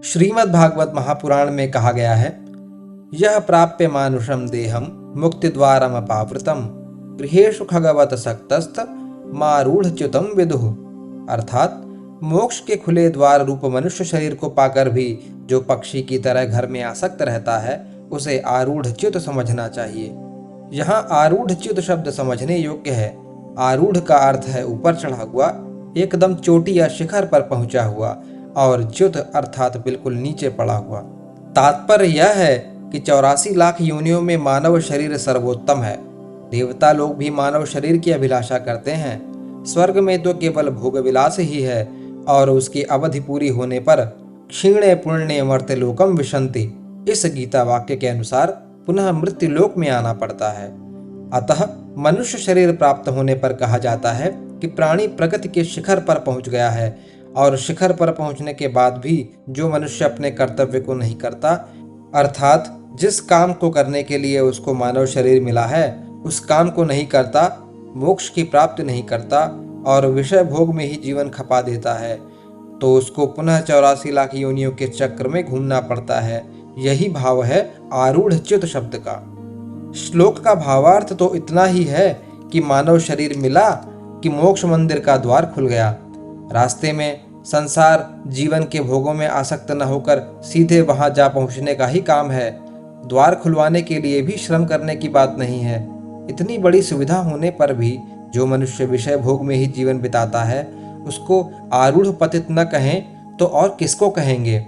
श्रीमद्भागवत महापुराण में कहा गया है, यह प्राप्य मानुषम देहम मुक्ति द्वारम अपावृतम गृहेषु खगवत सक्तस्थ मारूढ़च्युतम विदुः। अर्थात मोक्ष के खुले द्वार रूप मनुष्य शरीर को पाकर भी जो पक्षी की तरह घर में आसक्त रहता है उसे आरूढ़च्युत समझना चाहिए। यहाँ आरूढ़च्युत शब्द समझने योग्य है। आरूढ़ का अर्थ है ऊपर चढ़ा हुआ, एकदम चोटी या शिखर पर पहुंचा हुआ, और च्युत अर्थात बिल्कुल नीचे पड़ा हुआ। तात्पर्य यह है कि 84 लाख योनियों में मानव शरीर सर्वोत्तम है। देवता लोग भी मानव शरीर की अभिलाषा करते हैं। स्वर्ग में तो केवल भोग विलास ही है, और उसकी अवधि पूरी होने पर क्षीणे पुण्य मर्त्यलोकम विशन्ति, इस गीता वाक्य के अनुसार पुनः मृत्यु लोक में आना पड़ता है। अतः मनुष्य शरीर प्राप्त होने पर कहा जाता है कि प्राणी प्रगति के शिखर पर पहुंच गया है, और शिखर पर पहुंचने के बाद भी जो मनुष्य अपने कर्तव्य को नहीं करता, अर्थात जिस काम को करने के लिए उसको मानव शरीर मिला है उस काम को नहीं करता, मोक्ष की प्राप्ति नहीं करता और विषय भोग में ही जीवन खपा देता है, तो उसको पुनः 84 लाख योनियों के चक्र में घूमना पड़ता है। यही भाव है आरूढ़च्युत शब्द का। श्लोक का भावार्थ तो इतना ही है कि मानव शरीर मिला कि मोक्ष मंदिर का द्वार खुल गया। रास्ते में संसार जीवन के भोगों में आसक्त न होकर सीधे वहां जा पहुंचने का ही काम है। द्वार खुलवाने के लिए भी श्रम करने की बात नहीं है। इतनी बड़ी सुविधा होने पर भी जो मनुष्य विषय भोग में ही जीवन बिताता है उसको आरूढ़ पतित न कहें तो और किसको कहेंगे।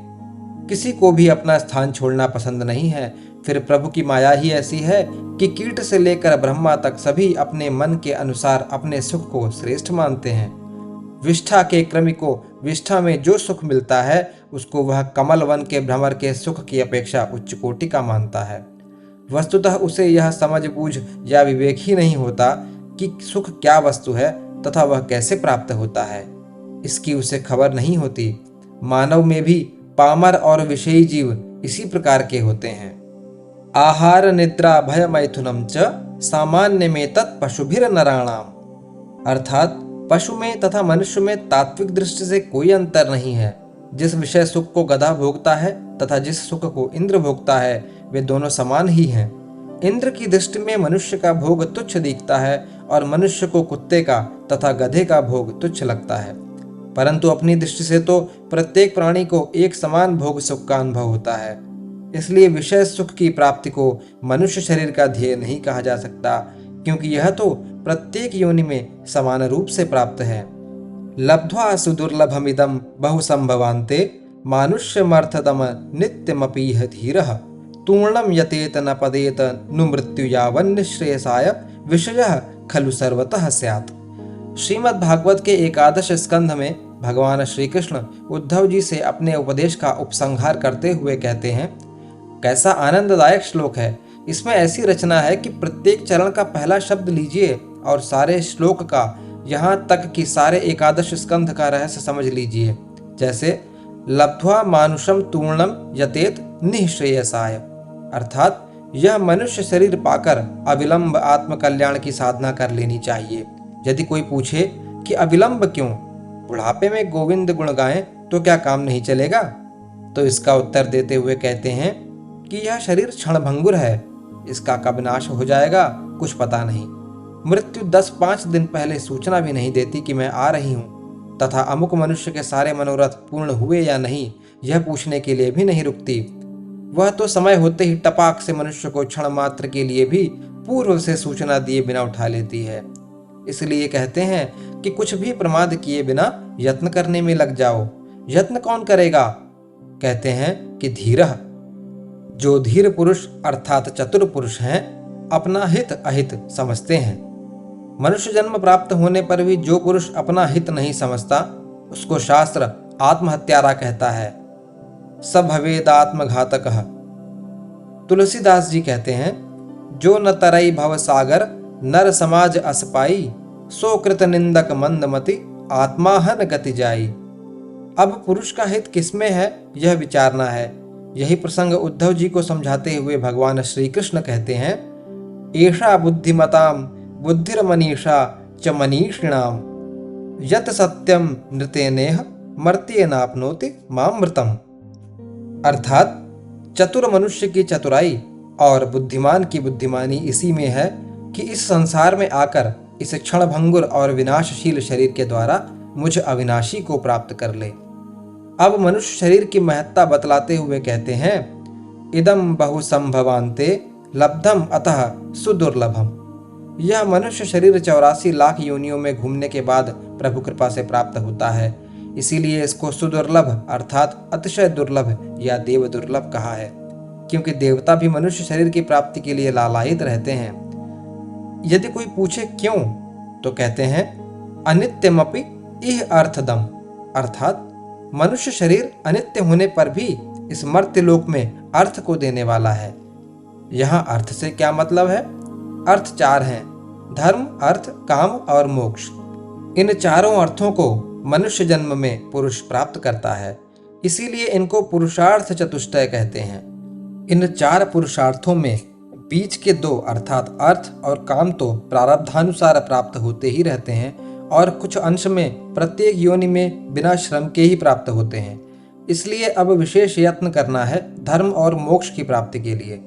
किसी को भी अपना स्थान छोड़ना पसंद नहीं है। फिर प्रभु की माया ही ऐसी है कि कीट से लेकर ब्रह्मा तक सभी अपने मन के अनुसार अपने सुख को श्रेष्ठ मानते हैं। विष्ठा के क्रमी को विष्ठा में जो सुख मिलता है उसको वह कमल वन के भ्रमर के सुख की अपेक्षा उच्च कोटि का मानता है। वस्तुतः उसे यह समझ बूझ या विवेक ही नहीं होता कि सुख क्या वस्तु है तथा वह कैसे प्राप्त होता है, इसकी उसे खबर नहीं होती। मानव में भी पामर और विषयी जीव इसी प्रकार के होते हैं। आहार निद्रा भय मैथुनम च सामान्य में तत् पशुभिर नराणाम। अर्थात पशु में तथा मनुष्य में तात्विक दृष्टि से कोई अंतर नहीं है। जिस विषय सुख को गधा भोगता है तथा जिस सुख को इंद्र भोगता है वे दोनों समान ही हैं। इंद्र की दृष्टि में मनुष्य का भोग तुच्छ दिखता है और मनुष्य को कुत्ते का तथा गधे का भोग तुच्छ लगता है, परंतु अपनी दृष्टि से तो प्रत्येक प्राणी को एक समान भोग सुख का अनुभव होता है। इसलिए विषय सुख की प्राप्ति को मनुष्य शरीर का ध्येय नहीं कहा जा सकता, क्योंकि यह तो प्रत्येक योनि में समान रूप से प्राप्त है। लब्ध्वा सुदुर्लभमिदं बहुसंभवान्ते मानुष्यमर्थदम नित्यमपीह धीरः तूर्णं यतेत न पदेत नु मृत्यु यावन्निश्रेयसाय विषयः खलु सर्वतः स्यात्। श्रीमद् भागवत के एकादश स्कंध में भगवान श्री कृष्ण उद्धव जी से अपने उपदेश का उपसंहार करते हुए कहते हैं, कैसा आनंददायक श्लोक है। इसमें ऐसी रचना है कि प्रत्येक चरण का पहला शब्द लीजिए और सारे श्लोक का, यहाँ तक कि सारे एकादश स्कंध का रहस्य समझ लीजिए। जैसे लब्ध्वा मानुषम तूर्णम यतेत निःश्रेयसाय, अर्थात यह मनुष्य शरीर पाकर अविलंब आत्मकल्याण की साधना कर लेनी चाहिए। यदि कोई पूछे कि अविलंब क्यों, बुढ़ापे में गोविंद गुण गाएं तो क्या काम नहीं चलेगा, तो इसका उत्तर देते हुए कहते हैं कि यह शरीर क्षणभंगुर है, इसका कब नाश हो जाएगा कुछ पता नहीं। मृत्यु 10-5 दिन पहले सूचना भी नहीं देती कि मैं आ रही हूँ, तथा अमुक मनुष्य के सारे मनोरथ पूर्ण हुए या नहीं यह पूछने के लिए भी नहीं रुकती। वह तो समय होते ही टपाक से मनुष्य को क्षण मात्र के लिए भी पूर्व से सूचना दिए बिना उठा लेती है। इसलिए कहते हैं कि कुछ भी प्रमाद किए बिना यत्न करने में लग जाओ। यत्न कौन करेगा? कहते हैं कि धीरः, जो धीर पुरुष अर्थात चतुर पुरुष हैं अपना हित अहित समझते हैं। मनुष्य जन्म प्राप्त होने पर भी जो पुरुष अपना हित नहीं समझता उसको शास्त्र आत्महत्यारा कहता है। स भवेदात्मघातकः। तुलसीदास जी कहते हैं, जो न तरई भव सागर नर समाज असपाई सो कृत निंदक मंदमति आत्माहन गति जाई। अब पुरुष का हित किसमें है यह विचारना है। यही प्रसंग उद्धव जी को समझाते हुए भगवान श्री कृष्ण कहते हैं, एषा बुद्धिमताम बुद्धिर्मनीषा च मनीषिणाम यत सत्यम नृतेनेह मर्त्येनाप्नोति मामृतम्। अर्थात चतुर मनुष्य की चतुराई और बुद्धिमान की बुद्धिमानी इसी में है कि इस संसार में आकर इस क्षणभंगुर और विनाशशील शरीर के द्वारा मुझ अविनाशी को प्राप्त कर ले। अब मनुष्य शरीर की महत्ता बतलाते हुए कहते हैं, इदम बहु संभवान्ते लब्धम अतः सुदुर्लभम। यह मनुष्य शरीर 84 लाख योनियों में घूमने के बाद प्रभु कृपा से प्राप्त होता है, इसीलिए इसको सुदुर्लभ अर्थात अतिशय दुर्लभ या देव दुर्लभ कहा है, क्योंकि देवता भी मनुष्य शरीर की प्राप्ति के लिए लालायित रहते हैं। यदि कोई पूछे क्यों, तो कहते हैं अनित्यमपि इह अर्थदम, अर्थात मनुष्य शरीर अनित्य होने पर भी इस मर्त्यलोक में अर्थ को देने वाला है। यहाँ अर्थ से क्या मतलब है? अर्थ 4 हैं, धर्म, अर्थ, काम और मोक्ष। इन चारों अर्थों को मनुष्य जन्म में पुरुष प्राप्त करता है, इसीलिए इनको पुरुषार्थ चतुष्टय कहते हैं। इन 4 पुरुषार्थों में बीच के 2 अर्थात अर्थ और काम तो प्रारब्धानुसार प्राप्त होते ही रहते हैं और कुछ अंश में प्रत्येक योनि में बिना श्रम के ही प्राप्त होते हैं। इसलिए अब विशेष यत्न करना है धर्म और मोक्ष की प्राप्ति के लिए।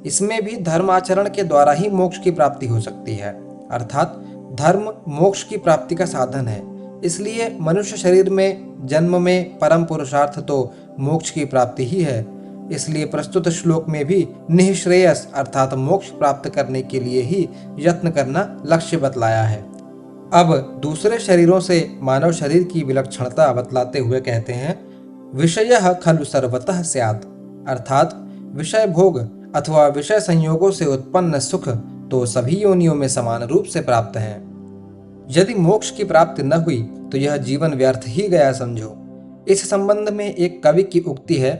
इसमें भी धर्माचरण के द्वारा ही मोक्ष की प्राप्ति हो सकती है, अर्थात धर्म मोक्ष की प्राप्ति का साधन है। इसलिए मनुष्य शरीर में जन्म में परम पुरुषार्थ तो मोक्ष की प्राप्ति ही है। इसलिए प्रस्तुत श्लोक में भी निःश्रेयस अर्थात मोक्ष प्राप्त करने के लिए ही यत्न करना लक्ष्य बतलाया है। अब दूसरे शरीरों से मानव शरीर की विलक्षणता बतलाते हुए कहते हैं, विषयः खलु सर्वतः स्यात्, अर्थात विषय भोग अथवा विषय संयोगों से उत्पन्न सुख तो सभी योनियों में समान रूप से प्राप्त हैं। यदि मोक्ष की प्राप्ति न हुई तो यह जीवन व्यर्थ ही गया समझो। इस संबंध में एक कवि की उक्ति है,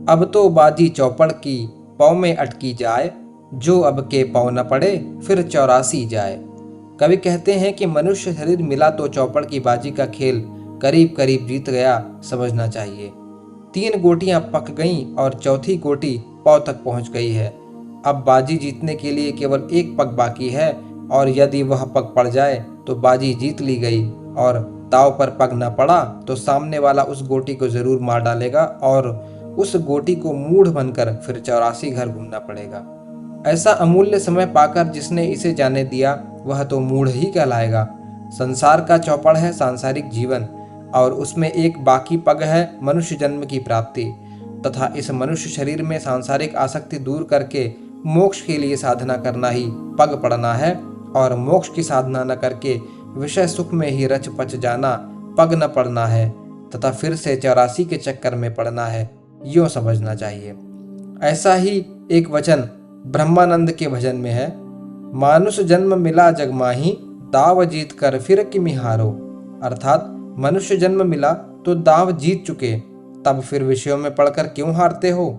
अब तो बाजी चौपड़ की पौ में अटकी जाए, जो अब के पौ न पड़े फिर 84 जाए। कवि कहते हैं कि मनुष्य शरीर मिला तो चौपड़ की बाजी का खेल करीब करीब जीत गया समझना चाहिए। 3 गोटियां पक गईं और चौथी गोटी पौ तक पहुंच गई है। अब बाजी जीतने के लिए केवल एक पग बाकी है और यदि वह पग पड़ जाए तो बाजी जीत ली गई, और दाव पर पग न पड़ा तो सामने वाला उस गोटी को जरूर मार डालेगा और उस गोटी को मूढ़ बनकर फिर 84 घर घूमना पड़ेगा। ऐसा अमूल्य समय पाकर जिसने इसे जाने दिया वह तो मूढ़ ही कहलाएगा। संसार का चौपड़ है सांसारिक जीवन और उसमें एक बाकी पग है मनुष्य जन्म की प्राप्ति, तथा इस मनुष्य शरीर में सांसारिक आसक्ति दूर करके मोक्ष के लिए साधना करना ही पग पड़ना है, और मोक्ष की साधना न करके विषय सुख में ही रच पच जाना पग न पड़ना है, तथा फिर से 84 के चक्कर में पड़ना है, यूँ समझना चाहिए। ऐसा ही एक वचन ब्रह्मानंद के भजन में है, मानुष जन्म मिला जग माही, दाव जीत कर फिर किमि हारो, अर्थात मनुष्य जन्म मिला तो दाव जीत चुके, तब फिर विषयों में पड़कर क्यों हारते हो।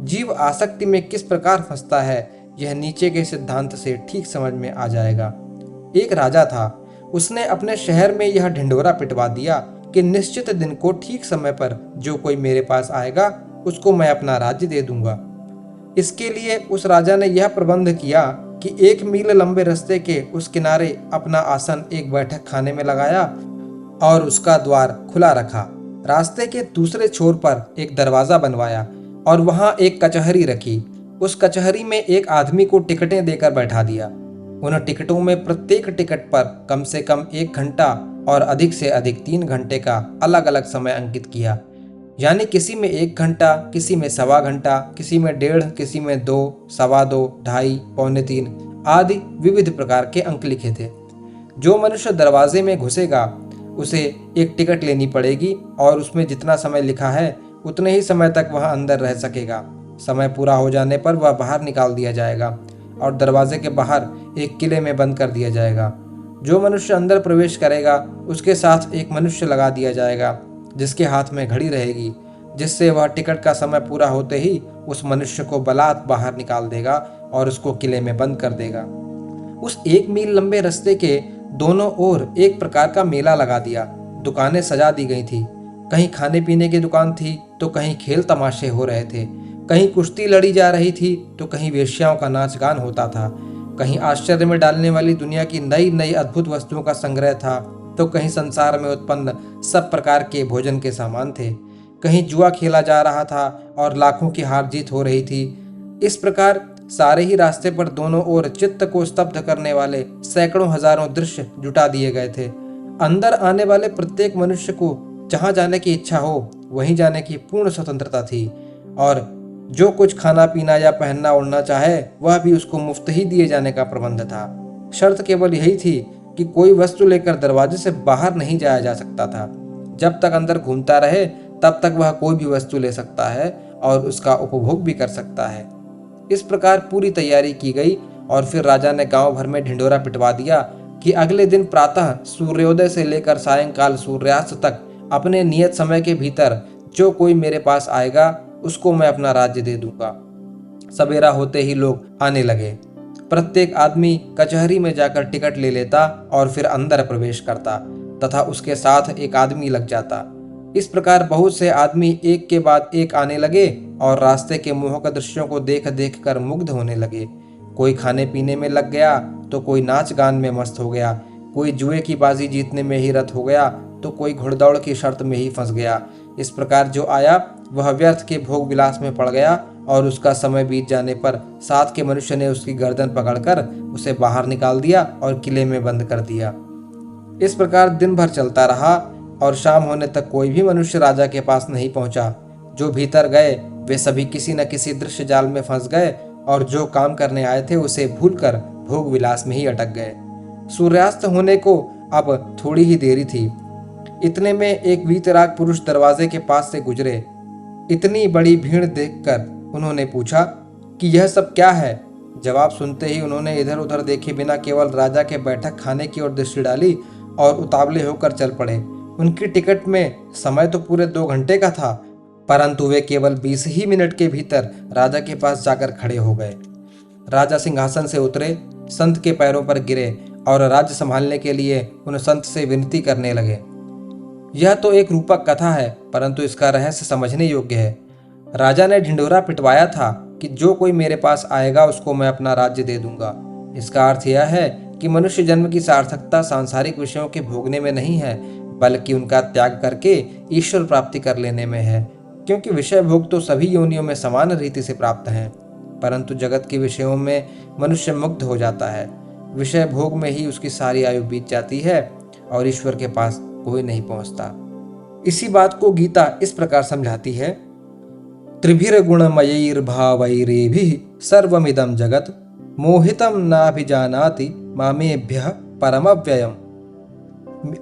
जीव आसक्ति में किस प्रकार फंसता है यह नीचे के सिद्धांत से ठीक समझ में आ जाएगा। एक राजा था, उसने अपने शहर में यह ढिंढोरा पिटवा दिया कि निश्चित दिन को ठीक समय पर जो कोई मेरे पास आएगा उसको मैं अपना राज्य दे दूंगा। इसके लिए उस राजा ने यह प्रबंध किया कि 1 मील लंबे रास्ते के उस किनारे अपना आसन एक बैठक खाने में लगाया और उसका द्वार खुला रखा। रास्ते के दूसरे छोर पर एक दरवाजा बनवाया और वहां एक कचहरी रखी। उस कचहरी में एक आदमी को टिकटें देकर बैठा दिया। उन टिकटों में प्रत्येक टिकट पर कम से कम 1 घंटा और अधिक से अधिक 3 घंटे का अलग अलग समय अंकित किया, यानी किसी में 1 घंटा, किसी में 1.25 घंटा, किसी में 1.5, किसी में 2, 2.25, 2.5, पौने 3 आदि विविध प्रकार के अंक लिखे थे। जो मनुष्य दरवाजे में घुसेगा उसे एक टिकट लेनी पड़ेगी और उसमें जितना समय लिखा है उतने ही समय तक वह अंदर रह सकेगा। समय पूरा हो जाने पर वह बाहर निकाल दिया जाएगा और दरवाजे के बाहर एक किले में बंद कर दिया जाएगा। जो मनुष्य अंदर प्रवेश करेगा उसके साथ एक मनुष्य लगा दिया जाएगा जिसके हाथ में घड़ी रहेगी, जिससे वह टिकट का समय पूरा होते ही उस मनुष्य को बलात् बाहर निकाल देगा और उसको किले में बंद कर देगा। उस 1 मील लंबे रास्ते के दोनों ओर एक प्रकार का मेला लगा दिया। दुकानें सजा दी गई थी, कहीं खाने पीने की दुकान थी तो कहीं खेल तमाशे हो रहे थे, कहीं कुश्ती लड़ी जा रही थी तो कहीं वेश्याओं का नाच गान होता था, कहीं आश्चर्य में डालने वाली दुनिया की नई नई अद्भुत वस्तुओं का संग्रह था तो कहीं संसार में उत्पन्न सब प्रकार के भोजन के सामान थे, कहीं जुआ खेला जा रहा था और लाखों की हार जीत हो रही थी। इस प्रकार सारे ही रास्ते पर दोनों ओर चित्त को स्तब्ध करने वाले सैकड़ों हजारों दृश्य जुटा दिए गए थे। अंदर आने वाले प्रत्येक मनुष्य को जहां जाने की इच्छा हो वहीं जाने की पूर्ण स्वतंत्रता थी, और जो कुछ खाना पीना या पहनना ओढ़ना चाहे वह भी उसको मुफ्त ही दिए जाने का प्रबंध था। शर्त केवल यही थी कि कोई वस्तु लेकर दरवाजे से बाहर नहीं जाया जा सकता था। जब तक अंदर घूमता रहे तब तक वह कोई भी वस्तु ले सकता है और उसका उपभोग भी कर सकता है। इस प्रकार पूरी तैयारी की गई और फिर राजा ने गांव भर में ढिंढोरा पिटवा दिया कि अगले दिन प्रातः सूर्योदय से लेकर सायंकाल सूर्यास्त तक अपने नियत समय के भीतर जो कोई मेरे पास आएगा उसको मैं अपना राज्य दे दूंगा। सवेरा होते ही लोग आने लगे। प्रत्येक आदमी कचहरी में जाकर टिकट ले लेता और फिर अंदर प्रवेश करता तथा उसके साथ एक आदमी लग जाता। इस प्रकार बहुत से आदमी एक के बाद एक आने लगे और रास्ते के मोहक दृश्यों को देख देख कर मुग्ध होने लगे। कोई खाने पीने में लग गया तो कोई नाच गान में मस्त हो गया, कोई जुए की बाजी जीतने में ही रत हो गया तो कोई घुड़दौड़ की शर्त में ही फंस गया। इस प्रकार जो आया वह व्यर्थ के भोग विलास में पड़ गया और उसका समय बीत जाने पर साथ के मनुष्य ने उसकी गर्दन पकड़कर उसे बाहर निकाल दिया और किले में बंद कर दिया। इस प्रकार दिन भर चलता रहा और शाम होने तक कोई भी मनुष्य राजा के पास नहीं पहुंचा। जो भीतर गए वे सभी किसी न किसी दृश्य जाल में फंस गए और जो काम करने आए थे उसे भूलकर भोग विलास में ही अटक गए। सूर्यास्त होने को अब थोड़ी ही देरी थी। इतने में एक वीतराग पुरुष दरवाजे के पास से गुजरे। इतनी बड़ी भीड़ देखकर उन्होंने पूछा कि यह सब क्या है। जवाब सुनते ही उन्होंने इधर उधर देखे बिना केवल राजा के बैठक खाने की ओर दृष्टि डाली और उतावले होकर चल पड़े। उनकी टिकट में समय तो पूरे 2 घंटे का था, परंतु वे केवल 20 ही मिनट के भीतर राजा के पास जाकर खड़े हो गए। राजा सिंहासन से उतरे, संत के पैरों पर गिरे और राज्य संभालने के लिए उन संत से विनती करने लगे। यह तो एक रूपक कथा है, परंतु इसका रहस्य समझने योग्य है। राजा ने ढिंढोरा पिटवाया था कि जो कोई मेरे पास आएगा उसको मैं अपना राज्य दे दूंगा। इसका अर्थ यह है कि मनुष्य जन्म की सार्थकता सांसारिक विषयों के भोगने में नहीं है, बल्कि उनका त्याग करके ईश्वर प्राप्ति कर लेने में है। क्योंकि विषय भोग तो सभी योनियों में समान रीति से प्राप्त हैं, परंतु जगत के विषयों में मनुष्य मुग्ध हो जाता है। विषय भोग में ही उसकी सारी आयु बीत जाती है और ईश्वर के पास कोई नहीं पहुंचता। इसी बात को गीता इस प्रकार समझाती है, त्रिभिर्गुणमयैर्भावैरेभिः सर्वमिदं जगत् मोहितं नाभिजानाति मामेभ्यः परमव्ययम्।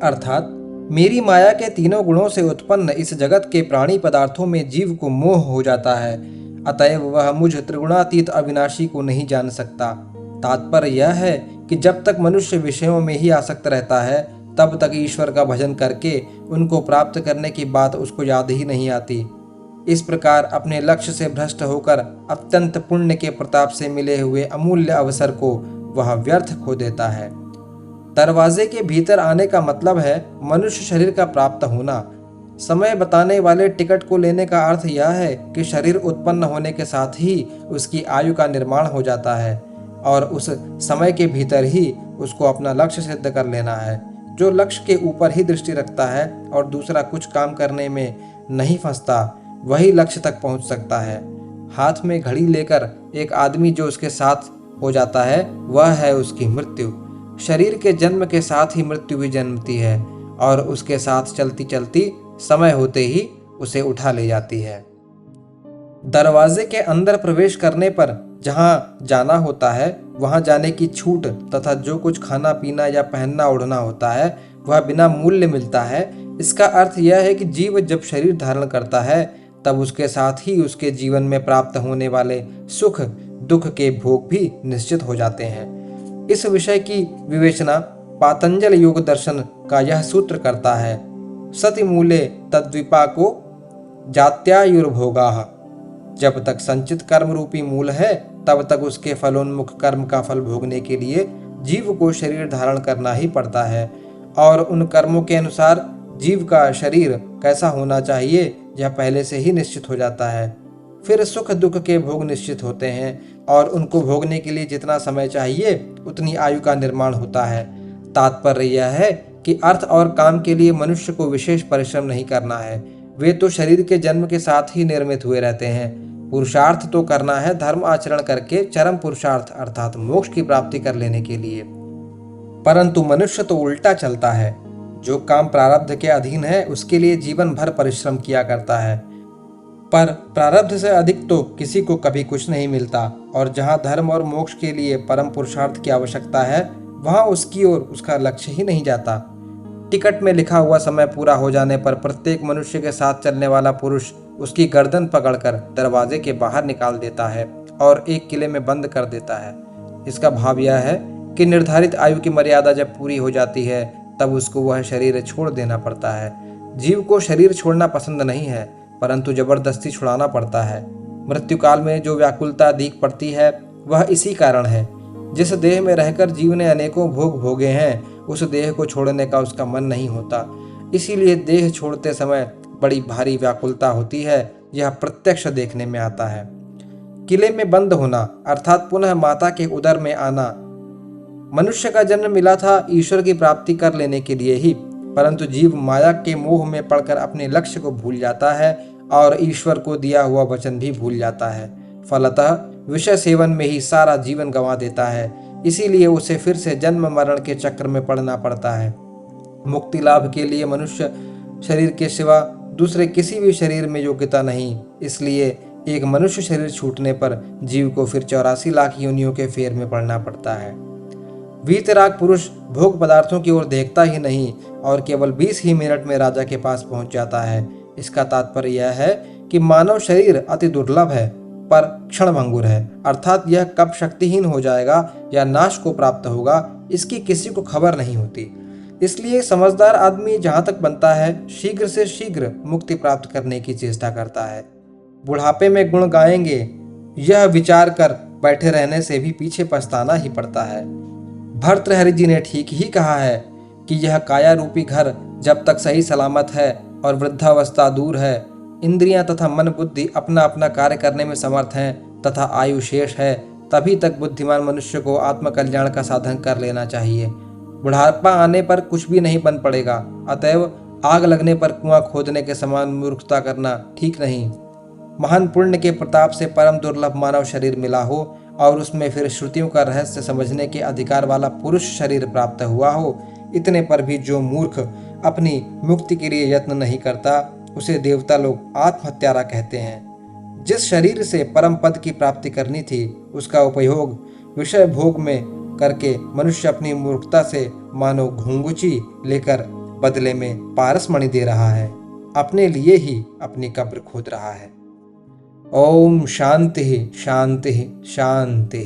अर्थात मेरी माया के तीनों गुणों से उत्पन्न इस जगत के प्राणी पदार्थों में जीव को मोह हो जाता है, अतएव वह मुझ त्रिगुणातीत अविनाशी को नहीं जान सकता। तात्पर्य यह है कि जब तक मनुष्य विषयों में ही आसक्त रहता है तब तक ईश्वर का भजन करके उनको प्राप्त करने की बात उसको याद ही नहीं आती। इस प्रकार अपने लक्ष्य से भ्रष्ट होकर अत्यंत पुण्य के प्रताप से मिले हुए अमूल्य अवसर को वह व्यर्थ खो देता है। दरवाजे के भीतर आने का मतलब है मनुष्य शरीर का प्राप्त होना। समय बताने वाले टिकट को लेने का अर्थ यह है कि शरीर उत्पन्न होने के साथ ही उसकी आयु का निर्माण हो जाता है और उस समय के भीतर ही उसको अपना लक्ष्य सिद्ध कर लेना है। जो लक्ष्य के ऊपर ही दृष्टि रखता है और दूसरा कुछ काम करने में नहीं फंसता, वही लक्ष्य तक पहुंच सकता है। हाथ में घड़ी लेकर एक आदमी जो उसके साथ हो जाता है वह है उसकी मृत्यु। शरीर के जन्म के साथ ही मृत्यु भी जन्मती है और उसके साथ चलती चलती समय होते ही उसे उठा ले जाती है। दरवाजे के अंदर प्रवेश करने पर जहाँ जाना होता है वहाँ जाने की छूट तथा जो कुछ खाना पीना या पहनना ओढ़ना होता है वह बिना मूल्य मिलता है। इसका अर्थ यह है कि जीव जब शरीर धारण करता है तब उसके साथ ही उसके जीवन में प्राप्त होने वाले सुख दुख के भोग भी निश्चित हो जाते हैं। इस विषय की विवेचना पातंजल योग दर्शन का यह सूत्र करता है, सति मूले तद्विपाको जात्यायुर्भोगाः। जब तक संचित कर्म रूपी मूल है तब तक उसके फलोन्मुख कर्म का फल भोगने के लिए जीव को शरीर धारण करना ही पड़ता है और उन कर्मों के अनुसार जीव का शरीर कैसा होना चाहिए यह पहले से ही निश्चित हो जाता है। फिर सुख दुख के भोग निश्चित होते हैं और उनको भोगने के लिए जितना समय चाहिए उतनी आयु का निर्माण होता है। तात्पर्य यह है कि अर्थ और काम के लिए मनुष्य को विशेष परिश्रम नहीं करना है। वे तो शरीर के जन्म के साथ ही निर्मित हुए रहते हैं। पुरुषार्थ तो करना है धर्म आचरण करके चरम पुरुषार्थ अर्थात मोक्ष की प्राप्ति कर लेने के लिए। परंतु मनुष्य तो उल्टा चलता है। जो काम प्रारब्ध के अधीन है उसके लिए जीवन भर परिश्रम किया करता है, पर प्रारब्ध से अधिक तो किसी को कभी कुछ नहीं मिलता। और जहाँ धर्म और मोक्ष के लिए परम पुरुषार्थ की आवश्यकता है वहाँ उसकी ओर उसका लक्ष्य ही नहीं जाता। टिकट में लिखा हुआ समय पूरा हो जाने पर प्रत्येक मनुष्य के साथ चलने वाला पुरुष उसकी गर्दन पकड़कर दरवाजे के बाहर निकाल देता है और एक किले में बंद कर देता है। इसका भाव यह है कि निर्धारित आयु की मर्यादा जब पूरी हो जाती है तब उसको वह शरीर छोड़ देना पड़ता है। जीव को शरीर छोड़ना पसंद नहीं है, परंतु जबरदस्ती छुड़ाना पड़ता है। मृत्यु काल में जो व्याकुलता दीख पड़ती है वह इसी कारण है। जिस देह में रहकर जीव ने अनेकों भोग भोगे हैं उस देह को छोड़ने का उसका मन नहीं होता। इसीलिए देह छोड़ते समय बड़ी भारी व्याकुलता होती है। यह प्रत्यक्ष देखने में आता है। किले में बंद होना अर्थात पुनः माता के उदर में आना। मनुष्य का जन्म मिला था ईश्वर की प्राप्ति कर लेने के लिए ही, परंतु जीव माया के मोह में पड़कर अपने लक्ष्य को भूल जाता है और ईश्वर को दिया हुआ वचन भी भूल जाता है। फलतः विषय सेवन में ही सारा जीवन गंवा देता है। इसीलिए उसे फिर से जन्म मरण के चक्र में पड़ना पड़ता है। मुक्ति लाभ के लिए मनुष्य शरीर के सिवा दूसरे किसी भी शरीर में योग्यता नहीं। इसलिए एक मनुष्य शरीर छूटने पर जीव को फिर 84 लाख योनियों के फेर में पड़ना पड़ता है। वीतराग पुरुष भोग पदार्थों की ओर देखता ही नहीं और केवल 20 ही मिनट में राजा के पास पहुंच जाता है। इसका तात्पर्य यह है कि मानव शरीर अति दुर्लभ है पर क्षणभंगुर है, अर्थात यह कब शक्तिहीन हो जाएगा या नाश को प्राप्त होगा इसकी किसी को खबर नहीं होती। इसलिए समझदार आदमी जहाँ तक बनता है शीघ्र से शीघ्र मुक्ति प्राप्त करने की चेष्टा करता है। बुढ़ापे में गुण गाएंगे यह विचार कर बैठे रहने से भी पीछे पछताना ही पड़ता है। भर्तृहरि जी ने ठीक ही कहा है कि यह काया रूपी घर जब तक सही सलामत है और वृद्धावस्था दूर है, इंद्रियां तथा मन बुद्धि अपना अपना कार्य करने में समर्थ हैं तथा आयु शेष है, तभी तक बुद्धिमान मनुष्य को आत्मकल्याण का साधन कर लेना चाहिए। बुढ़ापा आने पर कुछ भी नहीं बन पड़ेगा, अतएव आग लगने पर कुआं खोदने के समान मूर्खता करना ठीक नहीं। महान पुण्य के प्रताप से परम दुर्लभ मानव शरीर मिला हो और उसमें फिर श्रुतियों का रहस्य समझने के अधिकार वाला पुरुष शरीर प्राप्त हुआ हो, इतने पर भी जो मूर्ख अपनी मुक्ति के लिए यत्न नहीं करता उसे देवता लोग आत्महत्यारा कहते हैं। जिस शरीर से परम पद की प्राप्ति करनी थी उसका उपयोग विषय भोग में करके मनुष्य अपनी मूर्खता से मानो घुंघुची लेकर बदले में पारसमणि दे रहा है, अपने लिए ही अपनी कब्र खोद रहा है। ओम शांति शांति शांति।